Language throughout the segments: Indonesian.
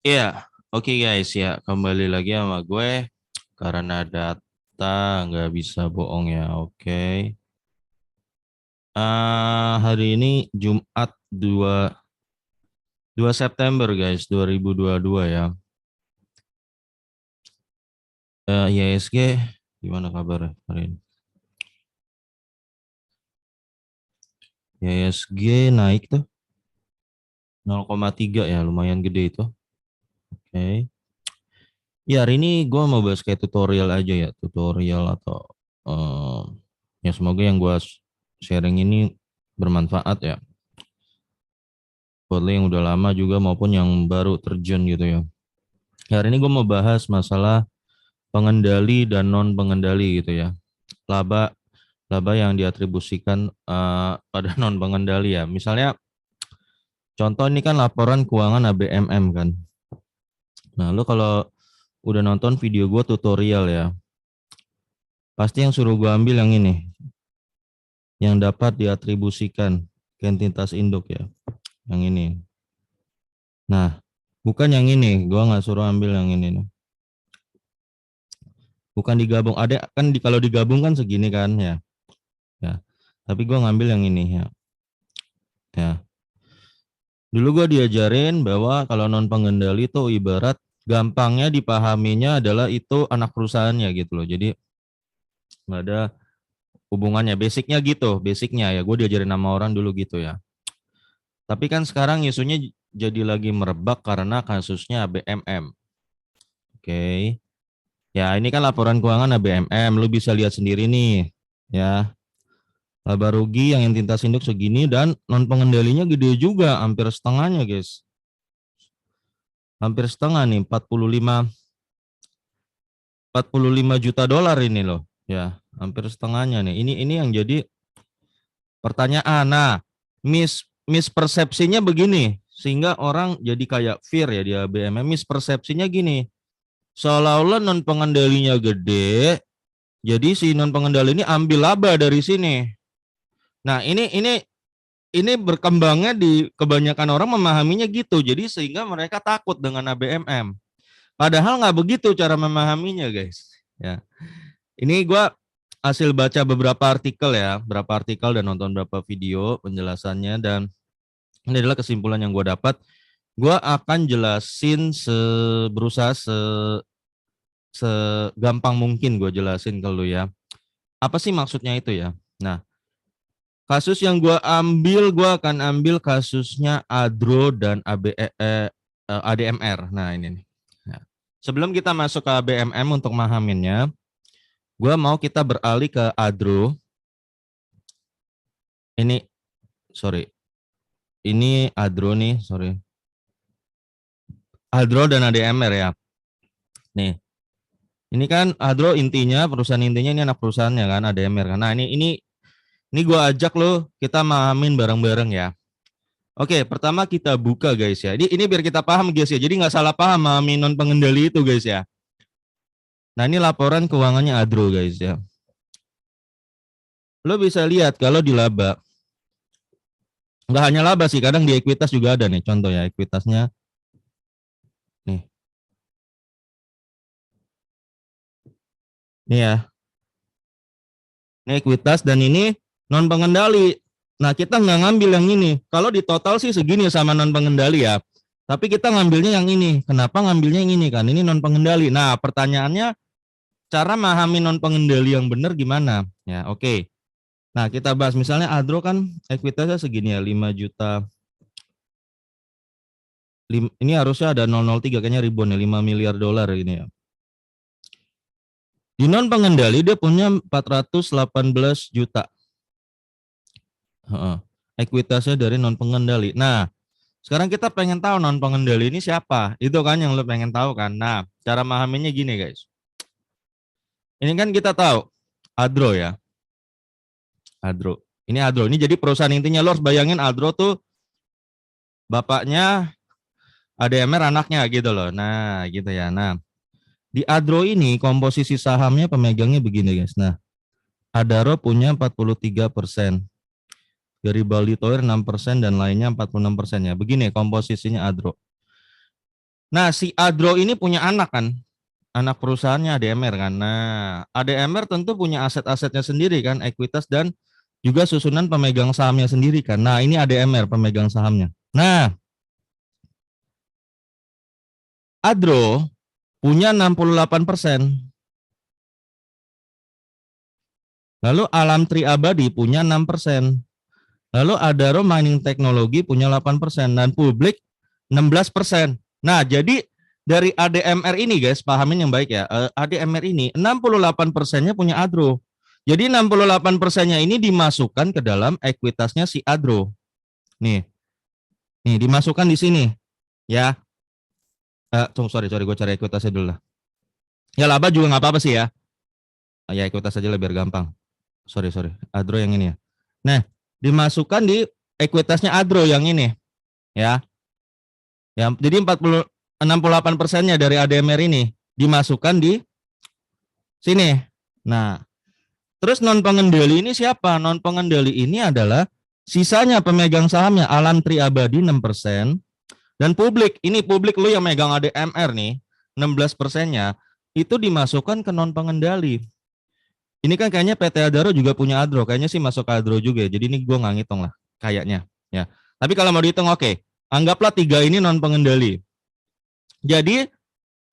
Iya, oke guys ya, kembali lagi sama gue karena data nggak bisa bohong ya. Oke. Hari ini Jumat 2 September guys, 2022 ya. IHSG gimana kabar hari ini? IHSG naik tuh 0,3 ya, lumayan gede itu. Oke. Ya hari ini gue mau bahas kayak tutorial aja ya, tutorial atau eh, ya semoga yang gue sharing ini bermanfaat ya. Buat lo yang udah lama juga maupun yang baru terjun gitu ya. Hari ini gue mau bahas masalah pengendali dan non pengendali gitu ya. Laba laba yang diatribusikan pada non pengendali ya. Misalnya contoh ini kan laporan keuangan ABMM kan. Nah, lo kalau udah nonton video gue tutorial ya, pasti yang suruh gue ambil yang ini, yang dapat diatribusikan ke entitas induk ya, yang ini. Nah, bukan yang ini, gue nggak suruh ambil yang ini nih. Bukan digabung, ada kan kalau digabung kan segini kan ya. Ya. Tapi gue ngambil yang ini ya. Ya. Dulu gue diajarin bahwa kalau non pengendali itu ibarat gampangnya dipahaminya adalah itu anak perusahaannya gitu loh. Jadi nggak ada hubungannya. Basicnya gitu, basicnya ya. Gue diajarin sama orang dulu gitu ya. Tapi kan sekarang isunya jadi lagi merebak karena kasusnya ABMM. Oke. Ya ini kan laporan keuangan ABMM. Lu bisa lihat sendiri nih. Ya. Laba rugi yang entitas induk segini dan non pengendalinya gede juga, hampir setengahnya guys. Hampir setengah nih, 45 juta dolar ini loh. Ya, hampir setengahnya nih. Ini yang jadi pertanyaan. Nah, mispersepsinya begini, sehingga orang jadi kayak fear ya dia BMM. Mispersepsinya gini, seolah-olah non pengendalinya gede, jadi si non pengendali ini ambil laba dari sini. Nah, ini berkembangnya di kebanyakan orang memahaminya gitu. Jadi sehingga mereka takut dengan ABMM. Padahal nggak begitu cara memahaminya, guys. Ya, ini gue hasil baca beberapa artikel ya, beberapa artikel dan nonton beberapa video penjelasannya dan ini adalah kesimpulan yang gue dapat. Gue akan jelasin berusaha segampang mungkin gue jelasin ke lu ya. Apa sih maksudnya itu ya? Nah, kasus yang gue ambil, gue akan ambil kasusnya Adro dan ADMR. Nah ini nih. Nah, sebelum kita masuk ke ABMM untuk mahaminnya, gue mau kita beralih ke Adro. Ini, sorry, ini Adro nih, sorry. Adro dan ADMR ya. Nih, ini kan Adro intinya, perusahaan intinya ini anak perusahaannya kan, ADMR kan. Nah ini gue ajak lo, kita mahamin bareng-bareng ya. Oke, pertama kita buka guys ya. Ini biar kita paham guys ya. Jadi nggak salah paham sama non pengendali itu guys ya. Nah ini laporan keuangannya Adro guys ya. Lo bisa lihat kalau di laba, nggak hanya laba sih, kadang di ekuitas juga ada nih. Contoh ya ekuitasnya nih, nih ya. Ini ekuitas dan ini non pengendali. Nah kita nggak ngambil yang ini. Kalau di total sih segini sama non pengendali ya. Tapi kita ngambilnya yang ini. Kenapa ngambilnya yang ini kan? Ini non pengendali. Nah pertanyaannya cara memahami non pengendali yang benar gimana? Ya oke. Nah kita bahas misalnya Adro kan ekuitasnya segini ya 5 juta. Ini harusnya ada 003 kayaknya ribuan ya 5 miliar dolar ini ya. Di non pengendali dia punya 418 juta. Ekuitasnya dari non pengendali. Nah, sekarang kita pengen tahu non pengendali ini siapa? Itu kan yang lo pengen tahu kan. Nah, cara memahaminya gini guys. Ini kan kita tahu Adro ya. Adro. Ini Adro. Ini jadi perusahaan intinya lo harus bayangin Adro tuh bapaknya ADMR anaknya gitu loh. Nah, gitu ya. Nah, di Adro ini komposisi sahamnya pemegangnya begini guys. Nah, Adaro punya 43%. Dari Bali Tower 6% dan lainnya 46% ya. Begini komposisinya Adro. Nah, si Adro ini punya anak kan, anak perusahaannya ADMR kan. Nah, ADMR tentu punya aset-asetnya sendiri kan, ekuitas dan juga susunan pemegang sahamnya sendiri kan. Nah, ini ADMR pemegang sahamnya. Nah, Adro punya 68%. Lalu Alam Tri Abadi punya 6%. Lalu Adaro Mining Technology punya 8% dan publik 16%. Nah, jadi dari ADMR ini guys, pahamin yang baik ya. ADMR ini 68%-nya punya Adro. Jadi 68%-nya ini dimasukkan ke dalam ekuitasnya si Adro. Nih, nih dimasukkan di sini ya. Sorry, gue cari ekuitasnya dulu lah. Ya laba juga nggak apa-apa sih ya. Ya ekuitas aja lah biar gampang. Sorry. Adro yang ini ya. Nah, dimasukkan di ekuitasnya Adro yang ini ya. Ya, jadi 68%-nya dari ADMR ini dimasukkan di sini. Nah, terus non pengendali ini siapa? Non pengendali ini adalah sisanya pemegang sahamnya Alam Tri Abadi 6% dan publik. Ini publik lu yang megang ADMR nih, 16%-nya itu dimasukkan ke non pengendali. Ini kan kayaknya PT Adaro juga punya Adro, kayaknya sih masuk ke Adro juga ya. Jadi ini gue nggak ngitung lah, kayaknya ya. Tapi kalau mau dihitung oke. Anggaplah 3 ini non pengendali. Jadi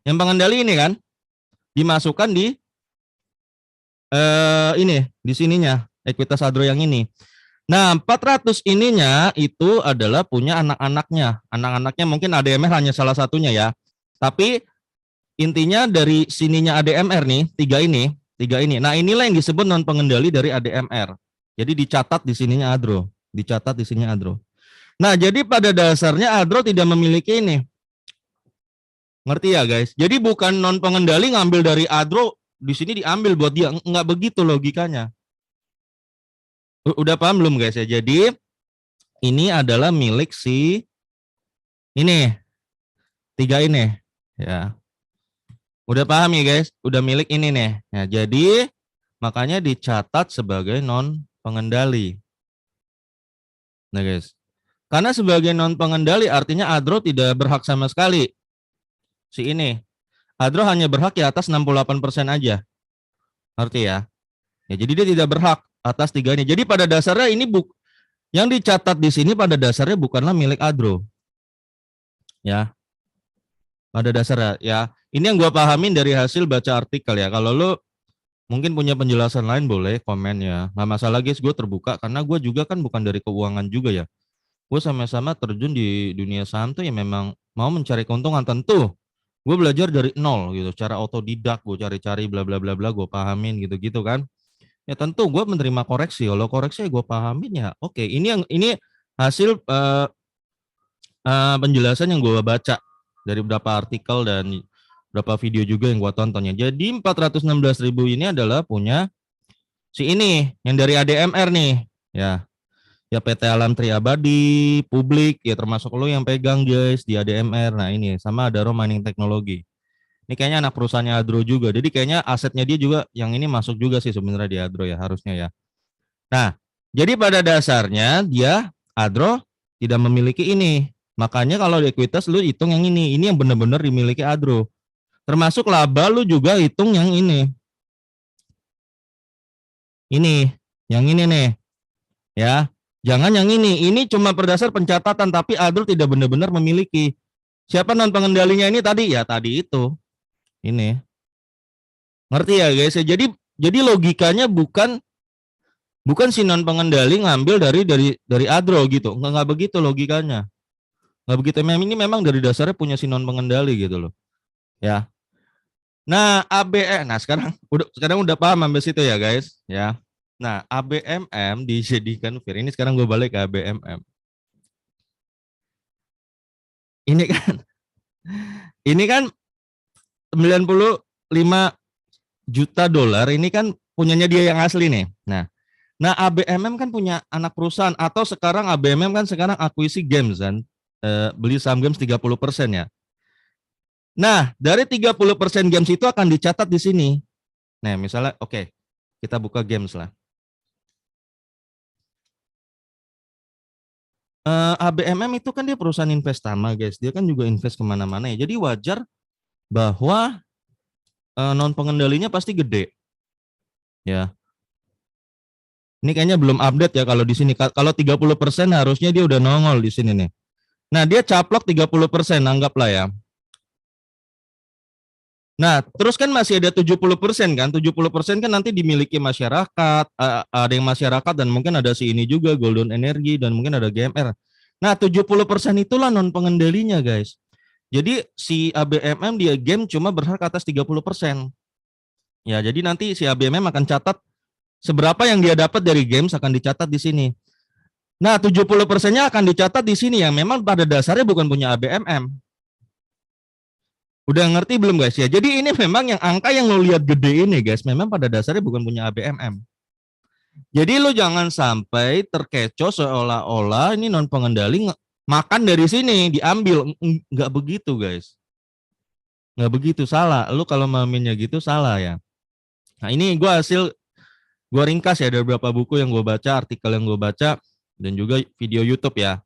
yang pengendali ini kan dimasukkan di ini di sininya ekuitas Adro yang ini. Nah, 400 ininya itu adalah punya anak-anaknya. Anak-anaknya mungkin ADMR hanya salah satunya ya. Tapi intinya dari sininya ADMR nih, tiga ini. Nah, inilah yang disebut non pengendali dari ADMR. Jadi dicatat di sininya Adro, dicatat di sininya Adro. Nah, jadi pada dasarnya Adro tidak memiliki ini. Ngerti ya, guys? Jadi bukan non pengendali ngambil dari Adro di sini diambil buat dia, nggak begitu logikanya. Udah paham belum guys ya? Jadi ini adalah milik si ini, 3 ini ya. Udah paham ya guys? Udah milik ini nih. Nah, jadi makanya dicatat sebagai non pengendali. Nah guys, karena sebagai non pengendali artinya Adro tidak berhak sama sekali. Si ini, Adro hanya berhak di atas 68% aja. Ngerti ya? Ya, jadi dia tidak berhak atas 3 ini. Jadi pada dasarnya ini yang dicatat di sini pada dasarnya bukanlah milik Adro. Ya, pada dasarnya ya. Ini yang gue pahamin dari hasil baca artikel ya. Kalau lo mungkin punya penjelasan lain boleh komen ya. Nggak masalah guys, gue terbuka karena gue juga kan bukan dari keuangan juga ya. Gue sama-sama terjun di dunia saham tuh ya memang mau mencari keuntungan tentu. Gue belajar dari nol gitu, cara otodidak, gue cari-cari bla bla bla bla, gue pahamin gitu-gitu kan. Ya tentu gue menerima koreksi. Kalau koreksi gue pahamin ya. Oke, ini hasil penjelasan yang gue baca dari beberapa artikel dan beberapa video juga yang gue tontonnya. Jadi 416.000 ini adalah punya si ini yang dari ADMR nih ya. Ya PT Alam Tri Abadi, publik ya termasuk lo yang pegang guys di ADMR. Nah ini sama Adaro Mining Technology. Ini kayaknya anak perusahaannya Adro juga. Jadi kayaknya asetnya dia juga yang ini masuk juga sih sebenarnya di Adro ya harusnya ya. Nah, jadi pada dasarnya dia Adro tidak memiliki ini. Makanya kalau di ekuitas lu hitung yang ini. Ini yang benar-benar dimiliki Adro. Termasuk laba lu juga hitung yang ini. Ini, yang ini nih. Ya. Jangan yang ini. Ini cuma berdasar pencatatan tapi Adro tidak benar-benar memiliki. Siapa non pengendalinya ini tadi? Ya tadi itu. Ini. Ngerti ya guys? Jadi logikanya bukan si non pengendali ngambil dari Adro gitu. Nggak begitu logikanya. Nggak begitu. Ini memang dari dasarnya punya si non pengendali gitu loh. Ya. Nah, nah sekarang udah paham sampai situ ya, guys, ya. Nah, ABMM dijadikan VIR. Ini sekarang gue balik ke ABMM. Ini kan ini kan 95 juta dolar ini kan punyanya dia yang asli nih. Nah, ABMM kan punya anak perusahaan atau sekarang ABMM kan sekarang akuisi games kan. Beli saham games 30% ya. Nah, dari 30% games itu akan dicatat di sini. Nah, misalnya oke, kita buka games lah. ABMM itu kan dia perusahaan investama guys, dia kan juga invest kemana-mana ya. Jadi wajar bahwa non pengendalinya pasti gede ya. Ini kayaknya belum update ya kalau di sini. Kalau 30% harusnya dia udah nongol di sini nih. Nah, dia caplok 30%, anggaplah ya. Nah, terus kan masih ada 70% kan? 70% kan nanti dimiliki masyarakat, ada yang masyarakat dan mungkin ada si ini juga Golden Energy dan mungkin ada GMR. Nah, 70% itulah non pengendalinya, guys. Jadi si ABMM dia game cuma berhak atas 30%. Ya, jadi nanti si ABMM akan catat seberapa yang dia dapat dari games akan dicatat di sini. Nah, 70%-nya akan dicatat di sini yang memang pada dasarnya bukan punya ABMM. Udah ngerti belum guys ya? Jadi ini memang yang angka yang lo lihat gede ini guys, memang pada dasarnya bukan punya ABMM. Jadi lo jangan sampai terkecoh seolah-olah ini non pengendali makan dari sini diambil. Nggak begitu guys. Nggak begitu, salah. Lo kalau maminnya gitu salah ya. Nah ini gue ringkas ya dari beberapa buku yang gue baca, artikel yang gue baca, dan juga video YouTube ya.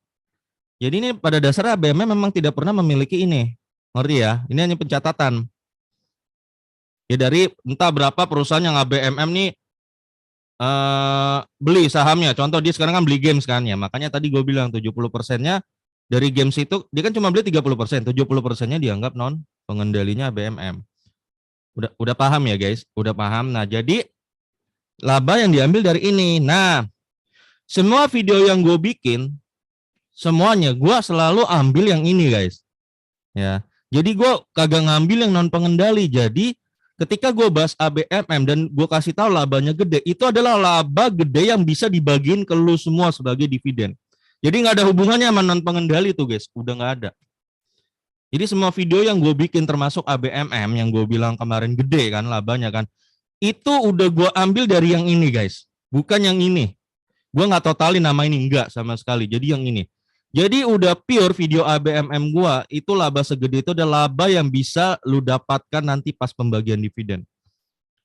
Jadi ini pada dasarnya ABMM memang tidak pernah memiliki ini. Ngerti ya? Ini hanya pencatatan. Ya dari entah berapa perusahaan yang ABMM nih beli sahamnya. Contoh dia sekarang kan beli games kan ya. Makanya tadi gue bilang 70%-nya dari games itu dia kan cuma beli 30%, 70%-nya dianggap non pengendalinya ABMM. Udah paham ya guys? Udah paham. Nah, jadi laba yang diambil dari ini. Nah, semua video yang gue bikin semuanya gue selalu ambil yang ini guys. Ya. Jadi gue kagak ngambil yang non pengendali. Jadi ketika gue bahas ABMM dan gue kasih tahu labanya gede, itu adalah laba gede yang bisa dibagiin ke lu semua sebagai dividen. Jadi nggak ada hubungannya sama non pengendali tuh guys, udah nggak ada. Jadi semua video yang gue bikin termasuk ABMM yang gue bilang kemarin gede kan labanya kan, itu udah gue ambil dari yang ini guys, bukan yang ini. Gue nggak totalin nama ini, enggak sama sekali. Jadi yang ini. Jadi udah pure video ABMM gua itu laba segede itu adalah laba yang bisa lu dapatkan nanti pas pembagian dividen.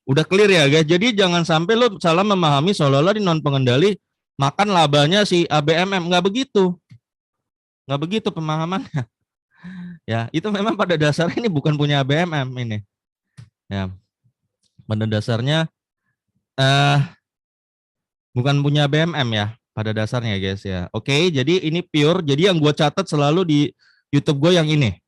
Udah clear ya guys. Jadi jangan sampai lu salah memahami seolah-olah di non pengendali makan labanya si ABMM, nggak begitu. Nggak begitu pemahamannya. Ya, itu memang pada dasarnya ini bukan punya ABMM ini. Ya. Pada dasarnya bukan punya ABMM ya. Pada dasarnya guys ya. Oke, jadi ini pure. Jadi yang gue catat selalu di YouTube gue yang ini.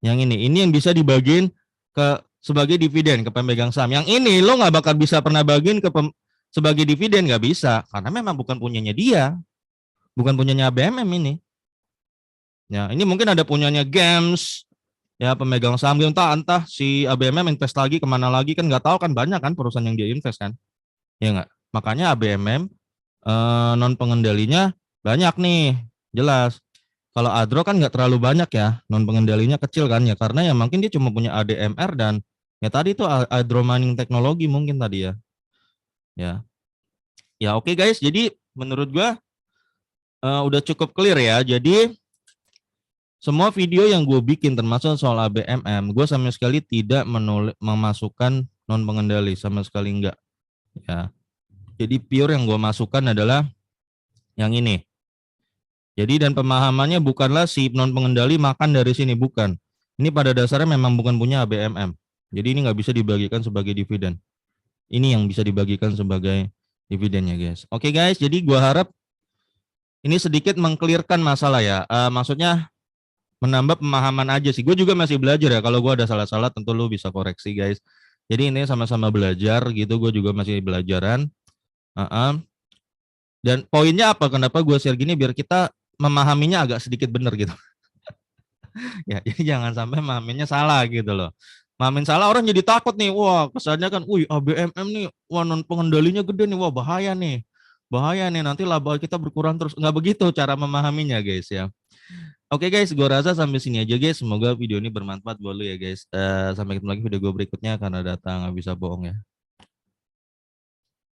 Yang ini yang bisa dibagiin ke sebagai dividen ke pemegang saham. Yang ini lo nggak bakal bisa pernah bagiin ke sebagai dividen, nggak bisa. Karena memang bukan punyanya dia. Bukan punyanya ABMM ini. Ya, ini mungkin ada punyanya Games, ya pemegang saham entah si ABMM invest lagi kemana lagi kan nggak tahu kan, banyak kan perusahaan yang dia invest kan. Ya nggak? Makanya ABMM non pengendalinya banyak nih, jelas. Kalau Adro kan nggak terlalu banyak ya, non pengendalinya kecil kan ya, karena ya mungkin dia cuma punya ADMR dan ya tadi itu Adro Mining Teknologi mungkin tadi ya. Ya oke guys, jadi menurut gua udah cukup clear ya. Jadi semua video yang gue bikin termasuk soal ABMM, gue sama sekali tidak memasukkan non pengendali, sama sekali enggak. Ya. Jadi pure yang gue masukkan adalah yang ini. Jadi dan pemahamannya bukanlah si non pengendali makan dari sini, bukan. Ini pada dasarnya memang bukan punya ABMM. Jadi ini nggak bisa dibagikan sebagai dividen. Ini yang bisa dibagikan sebagai dividennya guys. Oke guys, jadi gue harap ini sedikit mengklirkan masalah ya. Maksudnya menambah pemahaman aja sih. Gue juga masih belajar ya. Kalau gue ada salah-salah tentu lu bisa koreksi guys. Jadi ini sama-sama belajar gitu. Gue juga masih belajaran. Dan poinnya apa? Kenapa gue share gini? Biar kita memahaminya agak sedikit benar gitu. Ya, jadi jangan sampai memahaminya salah gitu loh. Mamin salah orang jadi takut nih. Wah, kesannya kan, wih ABMM nih, wah non pengendalinya gede nih, wah bahaya nih. Bahaya nih, nanti laba kita berkurang terus. Nggak begitu cara memahaminya guys ya. Oke guys, gue rasa sampai sini aja guys. Semoga video ini bermanfaat buat lu ya guys. Sampai ketemu lagi video gue berikutnya, karena data nggak bisa bohong ya.